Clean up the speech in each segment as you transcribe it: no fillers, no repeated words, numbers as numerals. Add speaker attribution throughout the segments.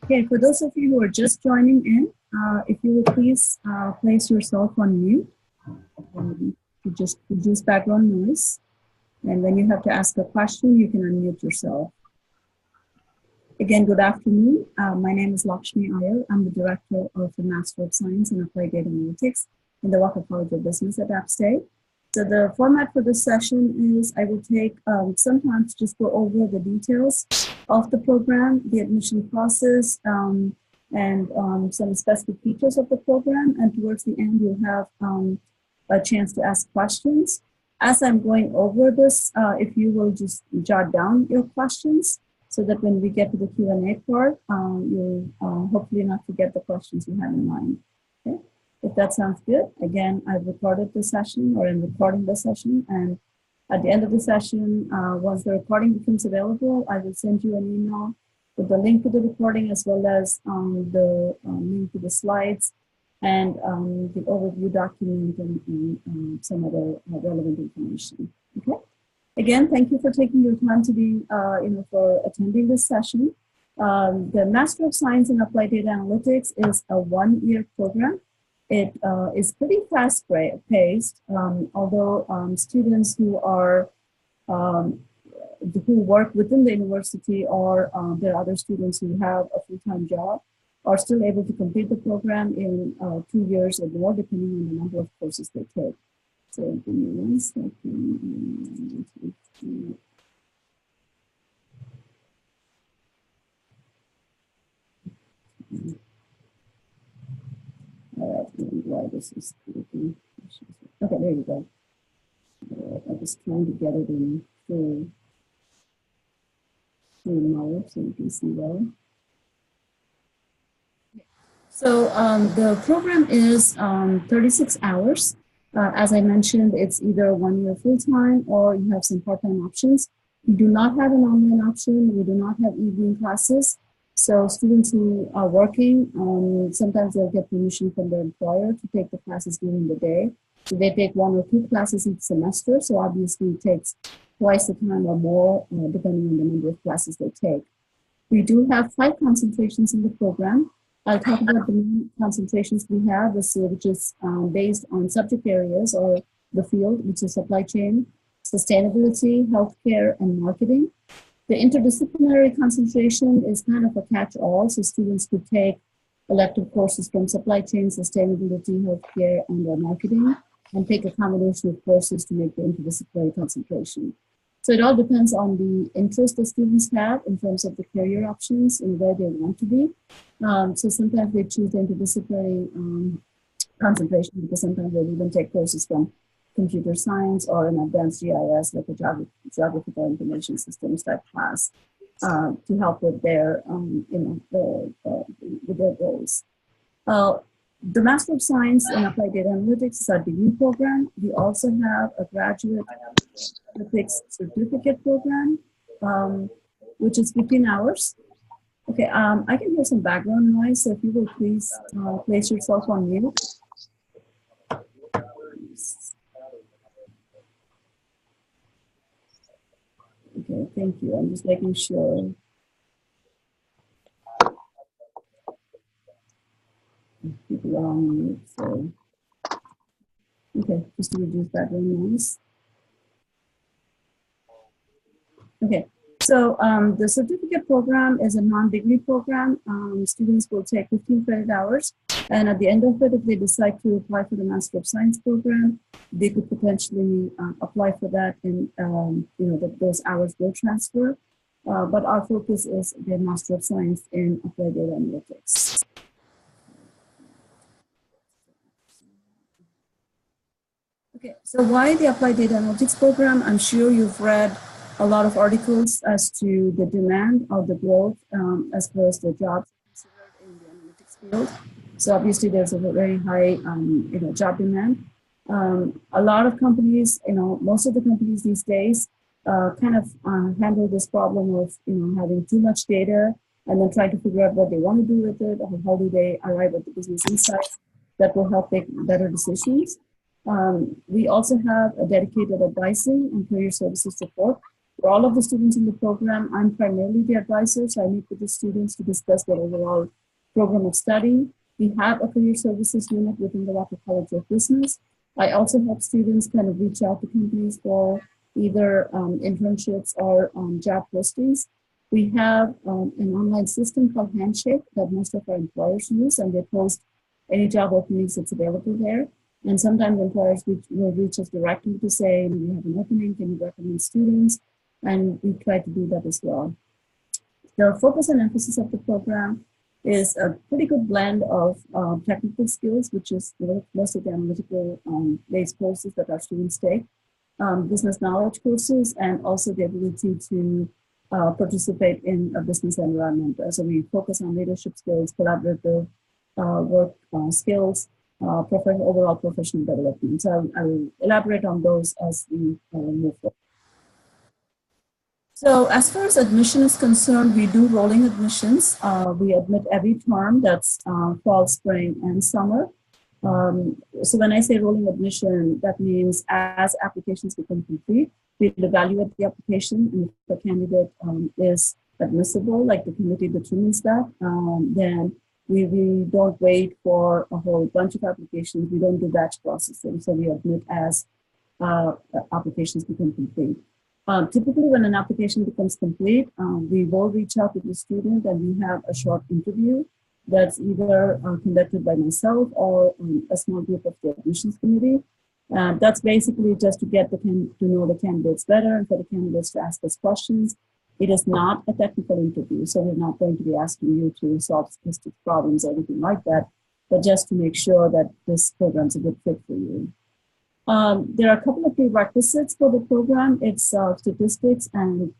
Speaker 1: Okay, for those of you who are just joining in, if you would please place yourself on mute to just reduce background noise. And when you have to ask a question, you can unmute yourself. Again, good afternoon. My name is Lakshmi Iyer. I'm the Director of the Master of Science in Applied Data Analytics in the Walker College of Business at App State. So the format for this session is I will take some time to just go over the details of the program, the admission process, and some specific features of the program. And towards the end, you'll have a chance to ask questions. As I'm going over this, if you will just jot down your questions so that when we get to the Q&A part, you'll hopefully not forget the questions you have in mind. Okay? If that sounds good, again, I've recorded the session or I'm recording the session. And at the end of the session, once the recording becomes available, I will send you an email with the link to the recording as well as the link to the slides and the overview document and some other relevant information. Okay. Again, thank you for taking your time to be, for attending this session. The Master of Science in Applied Data Analytics is a one-year program. It is pretty fast-paced, although students who are who work within the university or there are other students who have a full-time job are still able to complete the program in 2 years or more, depending on the number of courses they take. So give me 1 second. All right, why this is okay, there you go. I'm just trying to get it in full mode so you can see well. So the program is 36 hours. As I mentioned, it's either 1 year full-time or you have some part-time options. We do not have an online option. We do not have evening classes. So students who are working, sometimes they'll get permission from their employer to take the classes during the day. So they take 1 or 2 classes each semester. So obviously it takes twice the time or more, depending on the number of classes they take. We do have 5 concentrations in the program. I'll talk about the main concentrations we have, which is based on subject areas or the field, which is supply chain, sustainability, healthcare, and marketing. The interdisciplinary concentration is kind of a catch-all, so students could take elective courses from supply chain, sustainability, healthcare, and marketing, and take a combination of courses to make the interdisciplinary concentration. So it all depends on the interest the students have in terms of the career options and where they want to be. So sometimes they choose the interdisciplinary concentration because sometimes they'll even take courses from computer science or an advanced GIS, like a geographical information systems type class, to help with their, with their goals. The Master of Science in Applied Data Analytics is our degree program. We also have a graduate analytics certificate program, which is 15 hours. Okay, I can hear some background noise, so if you will please place yourself on mute. Okay, thank you. I'm just making sure. People are on mute, so. Okay, just to reduce background noise. Okay, so the certificate program is a non-degree program. Students will take 15 credit hours, and at the end of it, if they decide to apply for the Master of Science program, they could potentially apply for that, and those hours will transfer. But our focus is the Master of Science in Applied Data Analytics. Okay, so why the Applied Data Analytics program? I'm sure you've read a lot of articles as to the demand or the growth as well as the jobs considered in the analytics field. So obviously there's a very high job demand. A lot of companies, most of the companies these days kind of handle this problem of having too much data and then trying to figure out what they want to do with it, or how do they arrive at the business insights that will help make better decisions. We also have a dedicated advising and career services support For all of the students in the program, I'm primarily the advisor, so I meet with the students to discuss their overall program of study. We have a career services unit within the Walker College of Business. I also help students kind of reach out to companies for either internships or job postings. We have an online system called Handshake that most of our employers use, and they post any job openings that's available there. And sometimes employers will reach us directly to say, we have an opening, can you recommend students? And we try to do that as well. The focus and emphasis of the program is a pretty good blend of technical skills, which is most of the analytical based courses that our students take, business knowledge courses, and also the ability to participate in a business environment. So we focus on leadership skills, collaborative work skills, overall professional development. So I'll elaborate on those as we move forward. So as far as admission is concerned, we do rolling admissions. We admit every term, that's fall, spring, and summer. So when I say rolling admission, that means as applications become complete, we evaluate the application, and if the candidate is admissible, like the committee determines that, then we don't wait for a whole bunch of applications. We don't do batch processing, so we admit as applications become complete. Typically, when an application becomes complete, we will reach out to the student and we have a short interview that's either conducted by myself or a small group of the admissions committee. That's basically just to get to know the candidates better and for the candidates to ask us questions. It is not a technical interview, so we're not going to be asking you to solve statistics problems or anything like that, but just to make sure that this program's a good fit for you. There are a couple of prerequisites for the program. It's statistics and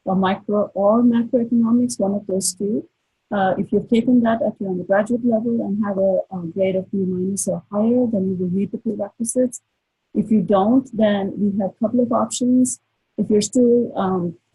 Speaker 1: micro or macroeconomics, one of those two. If you've taken that at your undergraduate level and have a grade of B- or higher, then you will meet the prerequisites. If you don't, then we have a couple of options. If you're still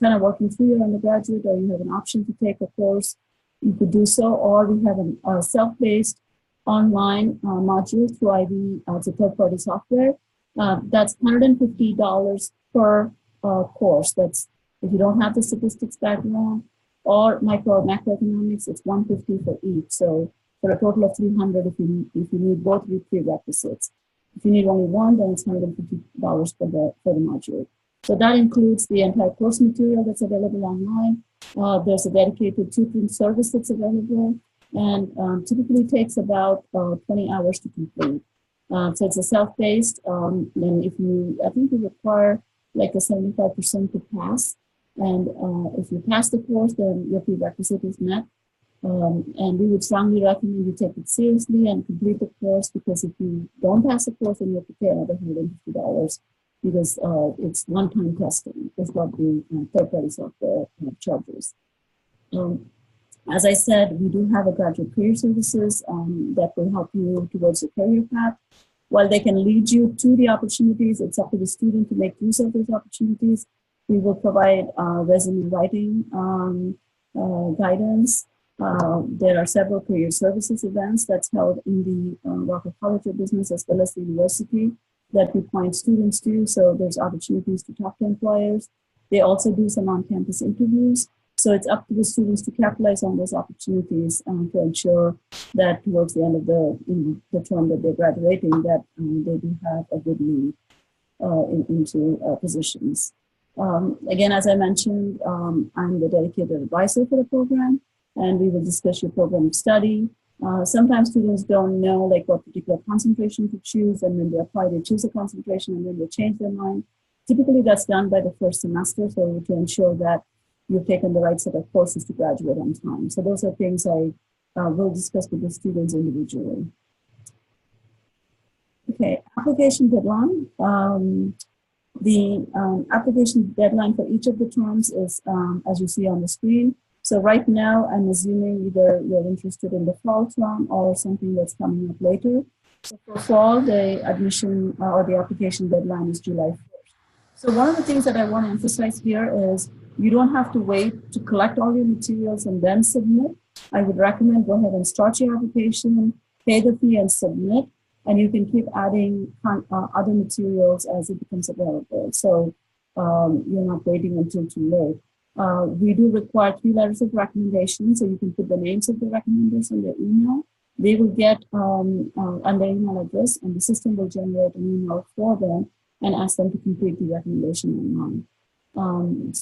Speaker 1: kind of working through your undergraduate or you have an option to take a course, you could do so, or we have a self-paced online module through IB, it's a third-party software. That's $150 per course. That's if you don't have the statistics background, or micro or macroeconomics, it's $150 for each. So for a total of $300 if you need both prerequisites. If you need only one, then it's $150 for the module. So that includes the entire course material that's available online. There's a dedicated tutoring service that's available, and typically takes about 20 hours to complete. So it's a self-paced, and I think you require like a 75% to pass. And if you pass the course, then your prerequisite is met. And we would strongly recommend you take it seriously and complete the course, because if you don't pass the course, then you have to pay another $150 because it's one-time testing. That's what the third-party software charges. As I said, we do have a graduate career services that will help you towards your career path. While they can lead you to the opportunities, it's up to the student to make use of those opportunities. We will provide resume writing guidance. There are several career services events that's held in the Walker College of Business as well as the university that we point students to. So there's opportunities to talk to employers. They also do some on-campus interviews. So it's up to the students to capitalize on those opportunities to ensure that towards the end of the term that they're graduating, that they do have a good lead into positions. Again, as I mentioned, I'm the dedicated advisor for the program, and we will discuss your program of study. Sometimes students don't know like what particular concentration to choose, and when they apply, they choose a concentration and then they change their mind. Typically, that's done by the first semester, so to ensure that you've taken the right set of courses to graduate on time. So those are things I will discuss with the students individually. Okay, application deadline. The application deadline for each of the terms is, as you see on the screen. So right now, I'm assuming either you're interested in the fall term or something that's coming up later. So for fall, the admission or the application deadline is July 1st. So one of the things that I want to emphasize here is you don't have to wait to collect all your materials and then submit. I would recommend go ahead and start your application, pay the fee and submit, and you can keep adding other materials as it becomes available. So you're not waiting until too late. We do require 3 letters of recommendation, so you can put the names of the recommenders in their email. They will get on their email address, and the system will generate an email for them and ask them to complete the recommendation online.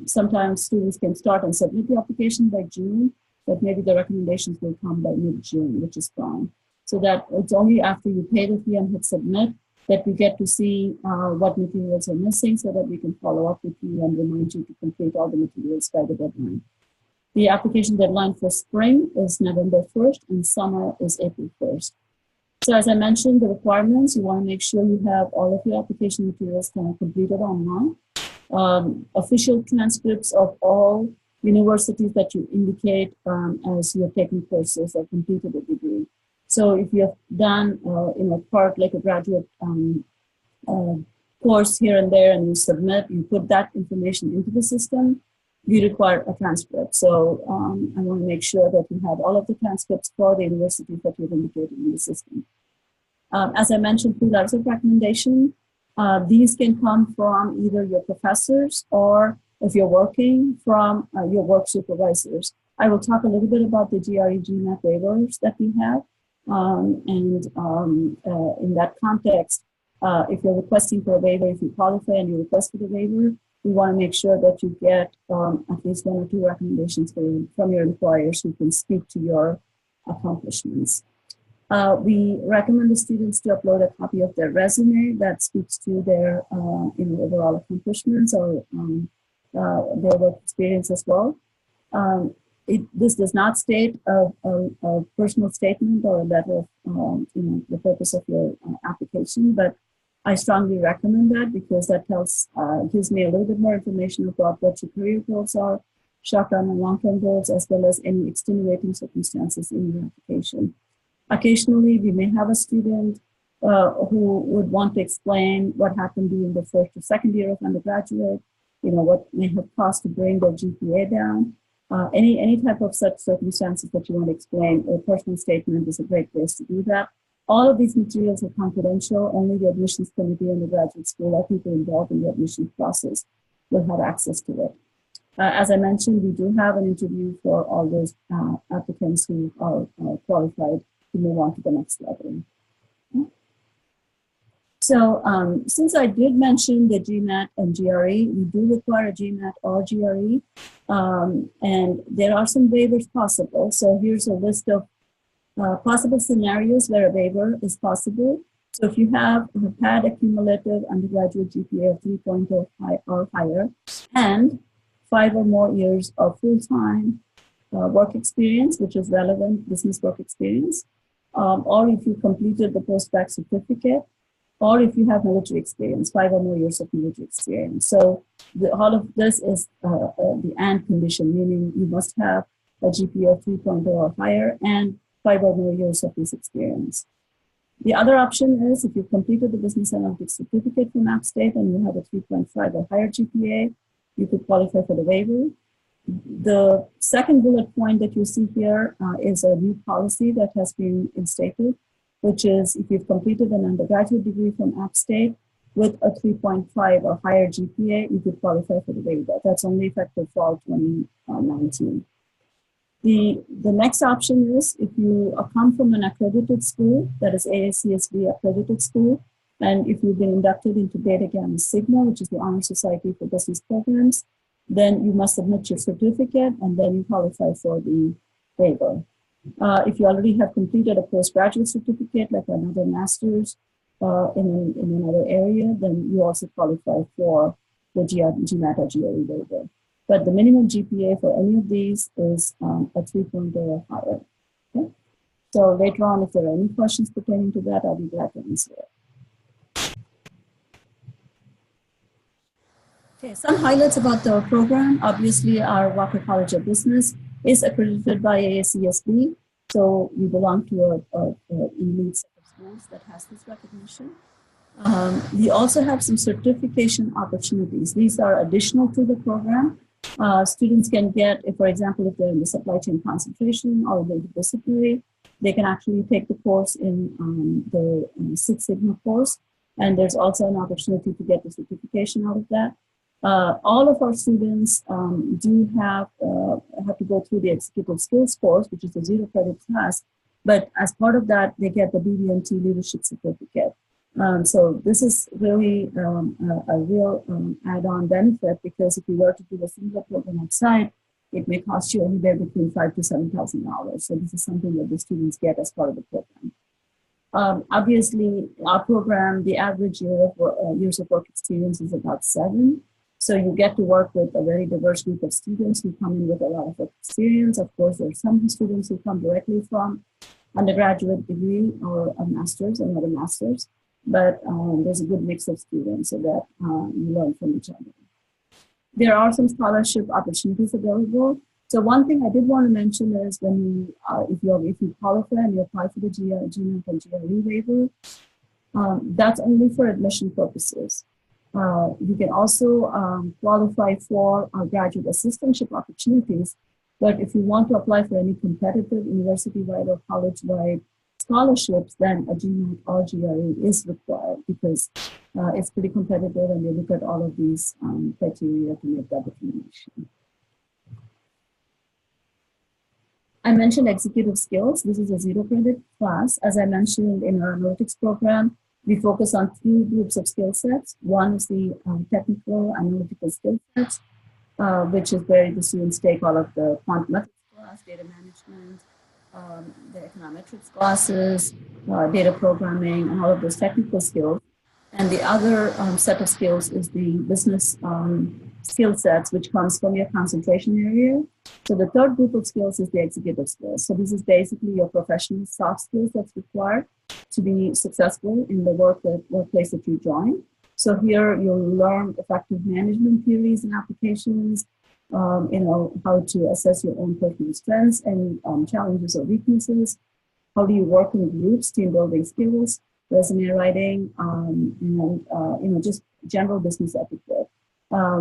Speaker 1: Sometimes students can start and submit the application by June, but maybe the recommendations will come by mid-June, which is fine. So that it's only after you pay the fee and hit submit that we get to see what materials are missing so that we can follow up with you and remind you to complete all the materials by the deadline. The application deadline for spring is November 1st and summer is April 1st. So as I mentioned, the requirements, you want to make sure you have all of your application materials kind of completed online. Official transcripts of all universities that you indicate as you're taking courses or completed a degree. So if you have done part like a graduate course here and there and you submit, you put that information into the system, you require a transcript. So I want to make sure that you have all of the transcripts for the universities that you've indicated in the system. As I mentioned, 3 letters of recommendation. These can come from either your professors or if you're working from your work supervisors. I will talk a little bit about the GRE GMAT waivers that we have. In that context, if you're requesting for a waiver, if you qualify and you request for the waiver, we want to make sure that you get at least 1 or 2 recommendations from your employers who can speak to your accomplishments. We recommend the students to upload a copy of their resume that speaks to their overall accomplishments or their work experience as well. This does not state a personal statement or a letter of the purpose of your application, but I strongly recommend that because that gives me a little bit more information about what your career goals are, short-term and long-term goals, as well as any extenuating circumstances in your application. Occasionally, we may have a student who would want to explain what happened during the first or second year of undergraduate, what may have caused to bring their GPA down. Any type of such circumstances that you want to explain, a personal statement is a great place to do that. All of these materials are confidential. Only the admissions committee and the graduate school or people involved in the admissions process will have access to it. As I mentioned, we do have an interview for all those applicants who are qualified to move on to the next level. So since I did mention the GMAT and GRE, we do require a GMAT or GRE, and there are some waivers possible. So here's a list of possible scenarios where a waiver is possible. So if you have had a cumulative undergraduate GPA of 3.0 or higher and 5 or more years of full-time work experience, which is relevant business work experience, or if you completed the post-bac certificate, or if you have military experience, 5 or more years of military experience. So all of this is the and condition, meaning you must have a GPA of 3.0 or higher and 5 or more years of this experience. The other option is if you've completed the business analytics certificate from App State and you have a 3.5 or higher GPA, you could qualify for the waiver. The second bullet point that you see here is a new policy that has been instated, which is if you've completed an undergraduate degree from App State with a 3.5 or higher GPA, you could qualify for the waiver. That's only effective fall 2019. The next option is if you come from an accredited school, that is AACSB accredited school, and if you've been inducted into Beta Gamma Sigma, which is the Honor Society for Business Programs, then you must submit your certificate and then you qualify for the waiver. If you already have completed a postgraduate certificate, like another master's in another area, then you also qualify for the GMAT or GRE waiver. But the minimum GPA for any of these is a 3.0 or higher. Okay? So later on, if there are any questions pertaining to that, I'll be glad to answer it. Okay, some highlights about the program. Obviously, our Walker College of Business is accredited by AACSB, so we belong to an elite set of schools that has this recognition. We also have some certification opportunities. These are additional to the program. Students can get, for example, if they're in the supply chain concentration or the interdisciplinary, they can actually take the course in the Six Sigma course. And there's also an opportunity to get the certification out of that. All of our students do have to go through the executive skills course, which is a 0 credit class. But as part of that, they get the BB&T leadership certificate. So this is really a real add-on benefit, because if you were to do a similar program outside, it may cost you anywhere between $5,000 to $7,000. So this is something that the students get as part of the program. Obviously, our program, the average years of work experience is about 7. So you get to work with a very diverse group of students who come in with a lot of work experience. Of course, there are some students who come directly from undergraduate degree or a master's, another master's, but there's a good mix of students so that you learn from each other. There are some scholarship opportunities available. So one thing I did want to mention is when if you qualify and you apply for the GMAT and GRE waiver, that's only for admission purposes. You can also qualify for graduate assistantship opportunities, but if you want to apply for any competitive university-wide or college-wide scholarships, then a GMAT or GRE is required, because it's pretty competitive and they look at all of these criteria to make that determination. I mentioned executive skills. This is a 0 credit class. As I mentioned in our analytics program, we focus on 2 groups of skill sets. One is the technical analytical skill sets, which is where the students take all of the quantum methods class, data management, the econometrics classes, data programming, and all of those technical skills. And the other set of skills is the business skill sets, which comes from your concentration area. So the third group of skills is the executive skills. So this is basically your professional soft skills that's required to be successful in the workplace that you join. So here you'll learn effective management theories and applications, how to assess your own personal strengths and challenges or weaknesses. How do you work in groups, team building skills, resume writing, and just general business etiquette.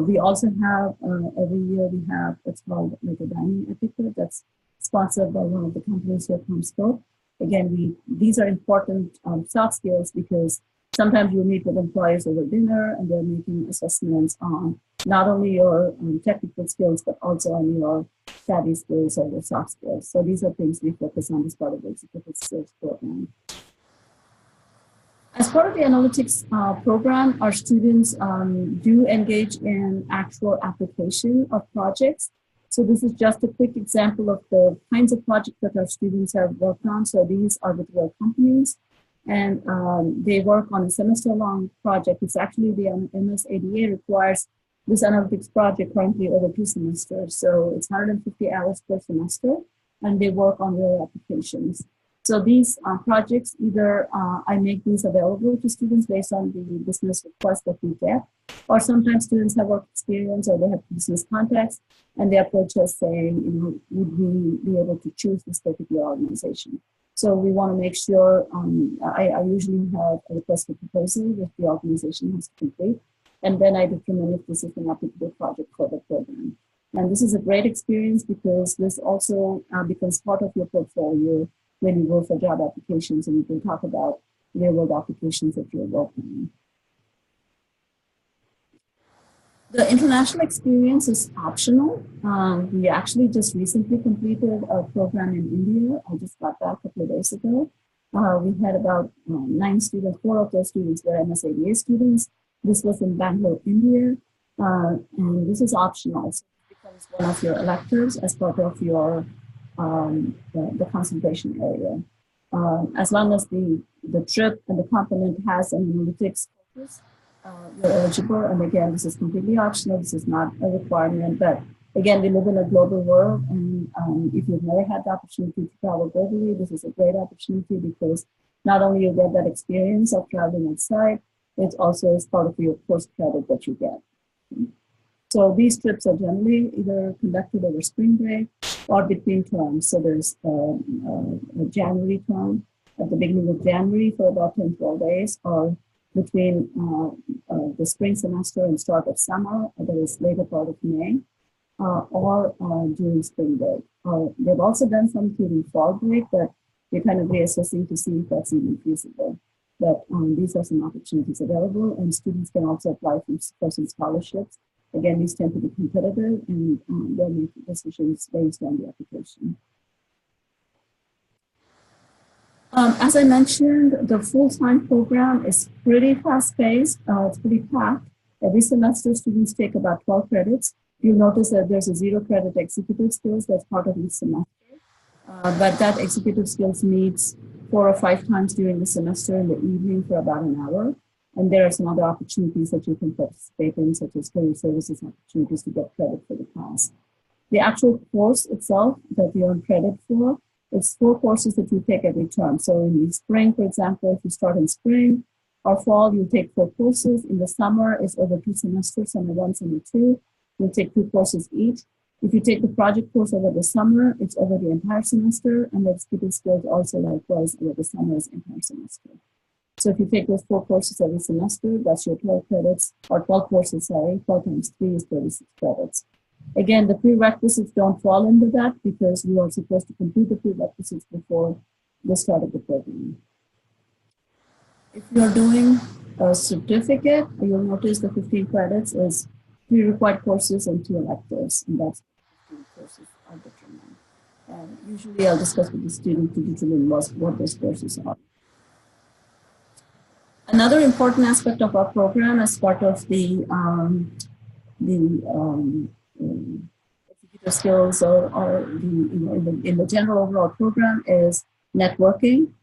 Speaker 1: We also have, every year we have what's called like a dining etiquette that's sponsored by one of the companies here, CommScope. Again, these are important soft skills, because sometimes you meet with employers over dinner and they're making assessments on not only your technical skills, but also on your savvy skills or your soft skills. So these are things we focus on as part of the executive skills program. As part of the analytics program, our students do engage in actual application of projects. So this is just a quick example of the kinds of projects that our students have worked on. So these are with real companies, and they work on a semester-long project. It's actually the MSADA requires this analytics project currently over 2 semesters. So it's 150 hours per semester, and they work on real applications. So these projects, either I make these available to students based on the business request that we get, or sometimes students have work experience or they have business contacts, and they approach us saying, would we be able to choose this particular organization? So we want to make sure, I usually have a request for proposal that the organization has to complete, and then I determine if this is an applicable project for the program. And this is a great experience, because this also becomes part of your portfolio when you go for job applications, and you can talk about real-world applications that you're working on. The international experience is optional. We actually just recently completed a program in India. I just got back a couple of days ago. We had about 9 students, 4 of those students were MSADA students. This was in Bangalore, India, and this is optional. So it becomes one of your electives as part of your the concentration area. As long as the trip and the component has an analytics focus, you're eligible. And again, this is completely optional. This is not a requirement. But again, we live in a global world, and if you've never had the opportunity to travel globally, this is a great opportunity, because not only you get that experience of traveling outside, it also is part of your course credit that you get. So these trips are generally either conducted over spring break or between terms. So there's a January term at the beginning of January for about 10, 12 days, or between the spring semester and start of summer, that is later part of May, or during spring break. They've also done some during fall break, but we're kind of reassessing to see if that's even feasible. But these are some opportunities available, and students can also apply for some scholarships. Again, these tend to be competitive, and they'll make decisions based on the application. As I mentioned, the full-time program is pretty fast-paced. It's pretty packed. Every semester, students take about 12 credits. You'll notice that there's a 0 credit executive skills that's part of each semester. But that executive skills meets 4 or 5 times during the semester in the evening for about an hour. And there are some other opportunities that you can participate in, such as career services opportunities to get credit for the class. The actual course itself that you earn credit for, it's 4 courses that you take every term. So in the spring, for example, if you start in spring or fall, you take 4 courses. In the summer, it's over 2 semesters, summer 1, summer 2. You'll take 2 courses each. If you take the project course over the summer, it's over the entire semester, and the executive skills also likewise over the summer's entire semester. So if you take those 4 courses every semester, that's your 12 credits, or 12 courses, sorry, 12 times 3 is 36 credits. Again, the prerequisites don't fall into that because you are supposed to complete the prerequisites before the start of the program. If you're doing a certificate, you'll notice the 15 credits is 3 required courses and 2 electives, and that's 15 courses are determined. And usually I'll discuss with the student to determine what those courses are. Another important aspect of our program as part of the executive skills or in the general overall program is networking.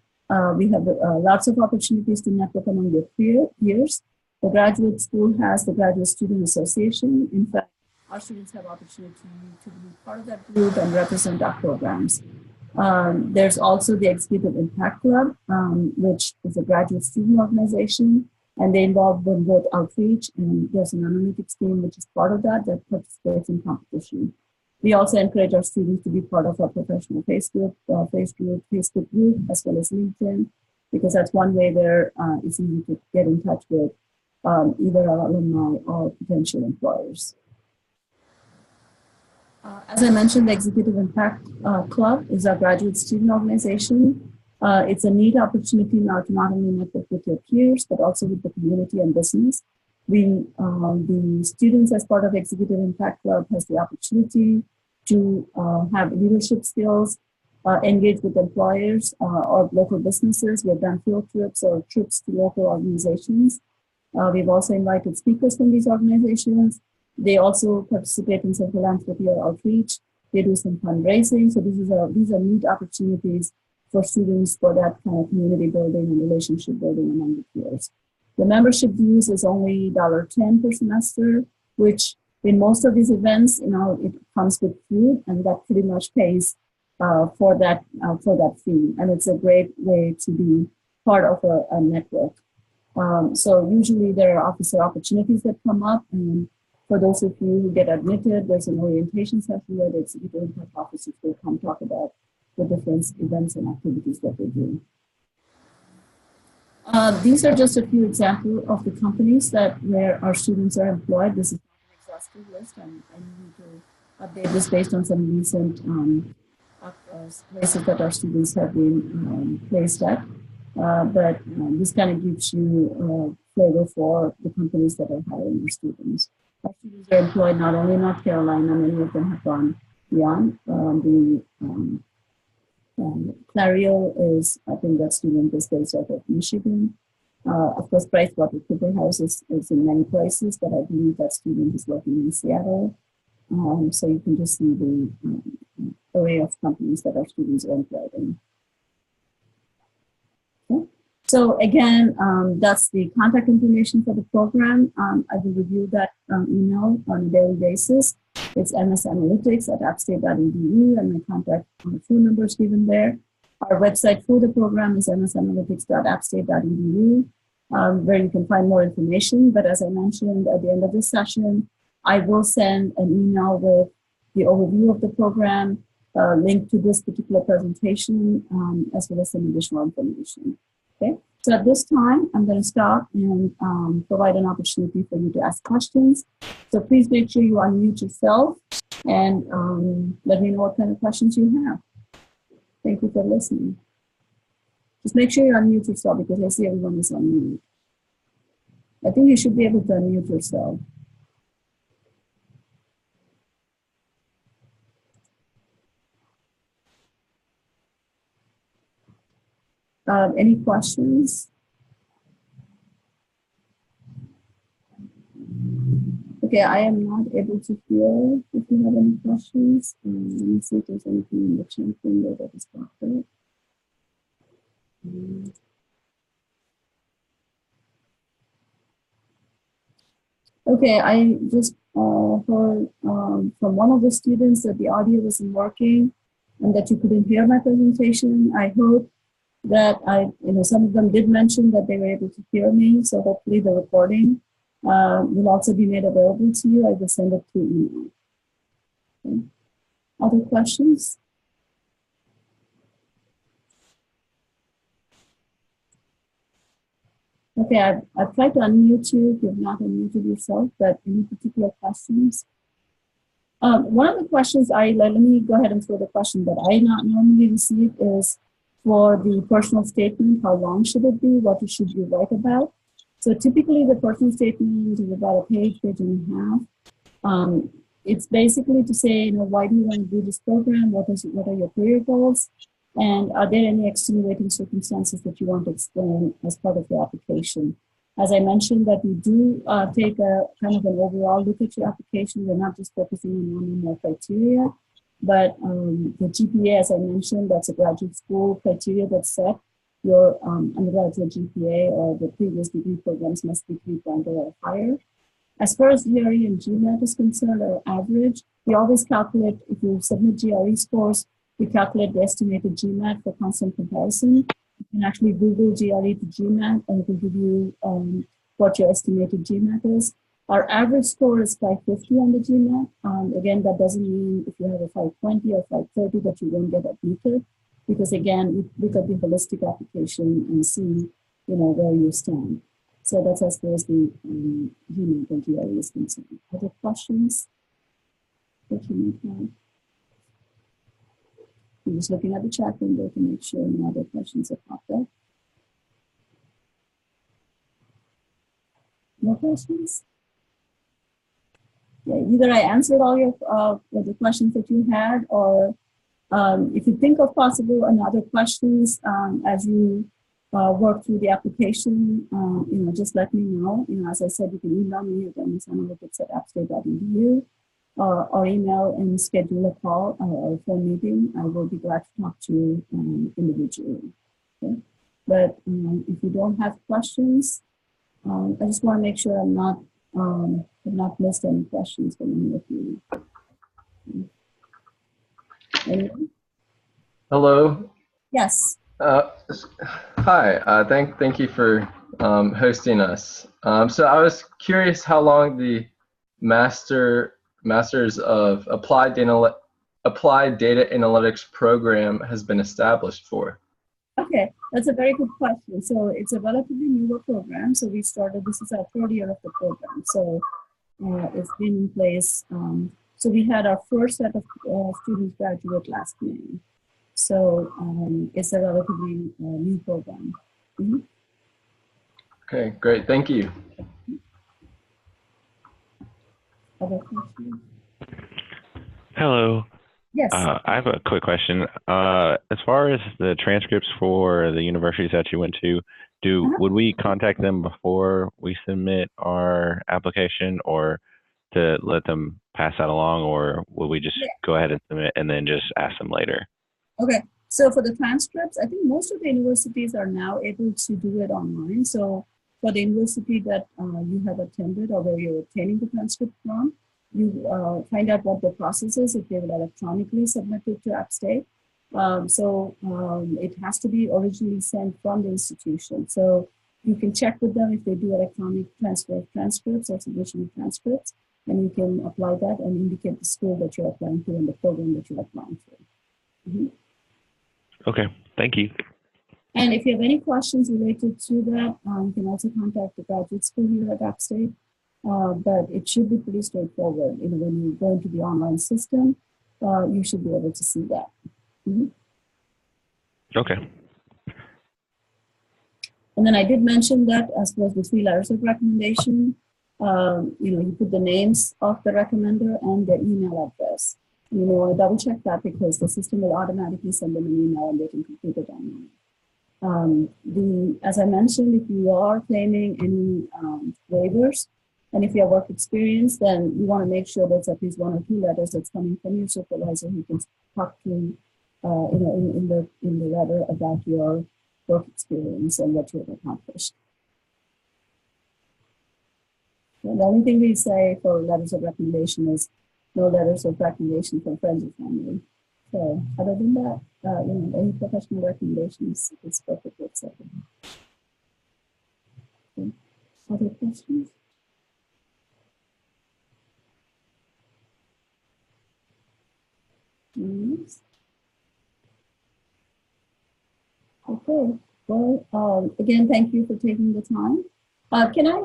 Speaker 1: We have lots of opportunities to network among your peers. The graduate school has the Graduate Student Association. In fact, our students have opportunity to be part of that group and represent our programs. There's also the Executive Impact Club, which is a graduate student organization, and they involve in both outreach, and there's an analytics team which is part of that participates in competition. We also encourage our students to be part of our professional Facebook group, as well as LinkedIn, because that's one way where it's easy to get in touch with either our alumni or potential employers. As I mentioned, the Executive Impact Club is our graduate student organization. It's a neat opportunity now to not only network with your peers, but also with the community and business. The students as part of Executive Impact Club has the opportunity to have leadership skills, engage with employers or local businesses. We have done field trips or trips to local organizations. We've also invited speakers from these organizations. They also participate in some philanthropy or outreach. They do some fundraising. So these are neat opportunities for students for that kind of community building and relationship building among the peers. The membership dues is only $10 per semester, which in most of these events, it comes with food, and that pretty much pays for that fee. And it's a great way to be part of a network. So usually there are officer opportunities that come up, and for those of you who get admitted, there's an orientation session where the executive impact officers will come talk about the different events and activities that they do. These are just a few examples of the companies where our students are employed. This is not an exhaustive list, and I need to update this based on some recent places that our students have been placed at. But this kind of gives you a flavor for the companies that are hiring our students. Our students are employed not only in North Carolina, many of them have gone beyond. Clario is, I think that student is based out of Michigan. Of course, PricewaterhouseCoopers is in many places, but I believe that student is working in Seattle. So you can just see the array of companies that our students are employed in. Okay. So again, that's the contact information for the program. I will review that email on a daily basis. It's msanalytics@appstate.edu, and my contact phone number is given there. Our website for the program is msanalytics.appstate.edu, where you can find more information. But as I mentioned at the end of this session, I will send an email with the overview of the program, link to this particular presentation, as well as some additional information. Okay. So at this time, I'm going to stop and provide an opportunity for you to ask questions. So please make sure you unmute yourself and let me know what kind of questions you have. Thank you for listening. Just make sure you unmute yourself because I see everyone is on mute. I think you should be able to unmute yourself. Any questions? Okay, I am not able to hear if you have any questions. Let me see if there's anything in the chat window that is popped up. Okay, I just heard from one of the students that the audio wasn't working and that you couldn't hear my presentation. I hope that some of them did mention that they were able to hear me. So hopefully the recording will also be made available to you. I will send it through email. Okay. Other questions? Okay, I've tried to unmute you if you've not unmuted yourself, but any particular questions? One of the questions let me go ahead and throw the question that I not normally receive is for the personal statement, how long should it be? What should you write about? So typically the personal statement is about a page and a half. It's basically to say, why do you want to do this program? What are your career goals? And are there any extenuating circumstances that you want to explain as part of your application? As I mentioned, that we do take a kind of an overall look at your application. We're not just focusing on one or more criteria, but the GPA, as I mentioned, that's a graduate school criteria that's set. Your undergraduate GPA or the previous degree programs must be 3.0 or higher. As far as GRE and GMAT is concerned, or average, we always calculate, if you submit GRE scores, we calculate the estimated GMAT for constant comparison. You can actually Google GRE to GMAT and it will give you what your estimated GMAT is. Our average score is 550 on the GMAT. Again, that doesn't mean if you have a 520 or 530 that you won't get admitted, because again, we look at the holistic application and see, where you stand. So that's as far as the GMAT and GRE is concerned. Other questions that you might have? I'm just looking at the chat window to make sure no other questions have popped up. No questions? Yeah, either I answered all your the questions that you had, or if you think of possible another questions as you work through the application, just let me know. As I said, you can email me at msanalytics@appstate.edu. Or email and schedule a call or a phone meeting. I will be glad to talk to you individually. Okay? But if you don't have questions, I just want to make sure I've not missed any questions from any of you. Anyone?
Speaker 2: Hello.
Speaker 1: Yes.
Speaker 2: Hi. Thank you for hosting us. So I was curious how long the Masters of Applied Data Analytics program has been established for?
Speaker 1: Okay, that's a very good question. So it's a relatively newer program. So this is our third year of the program. So it's been in place. So we had our first set of students graduate last May. So it's a relatively new program. Mm-hmm.
Speaker 2: Okay, great. Thank you.
Speaker 1: Other questions?
Speaker 3: Hello.
Speaker 1: Yes.
Speaker 3: I have a quick question. As far as the transcripts for the universities that you went to, would we contact them before we submit our application, or to let them pass that along, or will we just go ahead and submit and then just ask them later?
Speaker 1: Okay. So for the transcripts, I think most of the universities are now able to do it online. So for the university that you have attended or where you're obtaining the transcript from, you find out what the process is if they will electronically submit it to AppState. It has to be originally sent from the institution. So you can check with them if they do electronic transfer of transcripts or submission of transcripts, and you can apply that and indicate the school that you're applying to and the program that you're applying to. Mm-hmm.
Speaker 3: Okay, thank you.
Speaker 1: And if you have any questions related to that, you can also contact the graduate school here at AppState. But it should be pretty straightforward. When you go into the online system, you should be able to see that. Mm-hmm.
Speaker 3: Okay.
Speaker 1: And then I did mention that as well as the 3 letters of recommendation, you put the names of the recommender and their email address. And you want to double check that because the system will automatically send them an email and they can complete it online. As I mentioned, if you are claiming any waivers and if you have work experience, then you want to make sure there's at least 1 or 2 letters that's coming from your supervisor who can talk to, in the letter about your work experience and what you have accomplished. And the only thing we say for letters of recommendation is no letters of recommendation from friends or family. So other than that, any professional recommendations is perfectly acceptable. Okay. Other questions? Yes. Okay. Well, again, thank you for taking the time. Can I,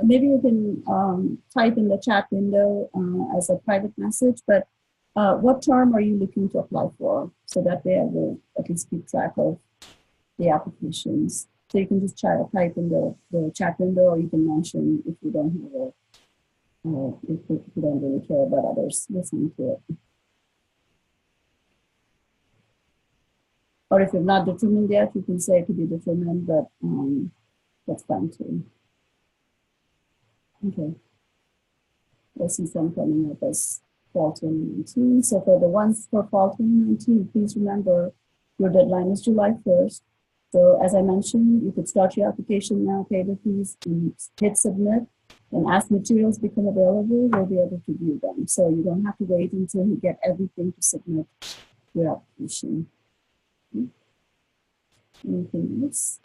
Speaker 1: maybe you can type in the chat window as a private message, but what term are you looking to apply for? So that way I will at least keep track of the applications. So you can just try to type in the chat window, or you can mention if you don't have a, if you don't really care about others listening to it. Or if you've not determined yet, you can say to be determined, but that's fine too. Okay. I see some coming up as fall 2019. So for the ones for fall 2019, please remember your deadline is July 1st. So as I mentioned, you could start your application now, pay the fees, and hit submit. And as materials become available, we'll be able to view them. So you don't have to wait until you get everything to submit your application. Anything else?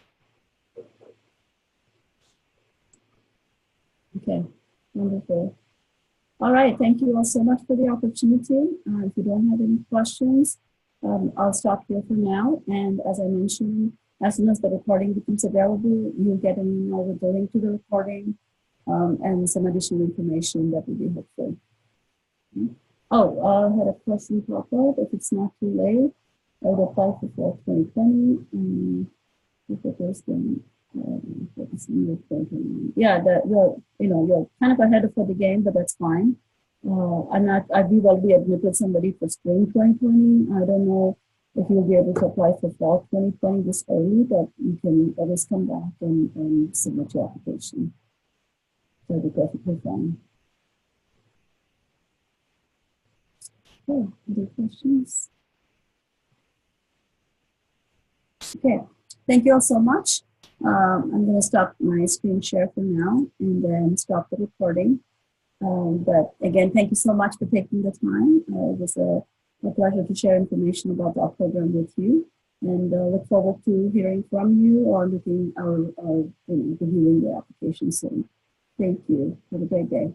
Speaker 1: Okay, wonderful. All right, thank you all so much for the opportunity. If you don't have any questions, I'll stop here for now. And as I mentioned, as soon as the recording becomes available, you'll get an email with the link to the recording and some additional information that will be helpful. Oh, I had a question pop up. If it's not too late, I would apply for fall 2020. If it is, then yeah, you're kind of ahead of the game, but that's fine. We've already admitted somebody for spring 2020. I don't know if you'll be able to apply for fall 2020 this early, but you can always come back and submit your application. So it'll be perfectly fine. Okay, other questions? Okay, thank you all so much. I'm going to stop my screen share for now and then stop the recording. But again, thank you so much for taking the time. It was a pleasure to share information about our program with you, and look forward to hearing from you or reviewing the application soon. Thank you. Have a great day.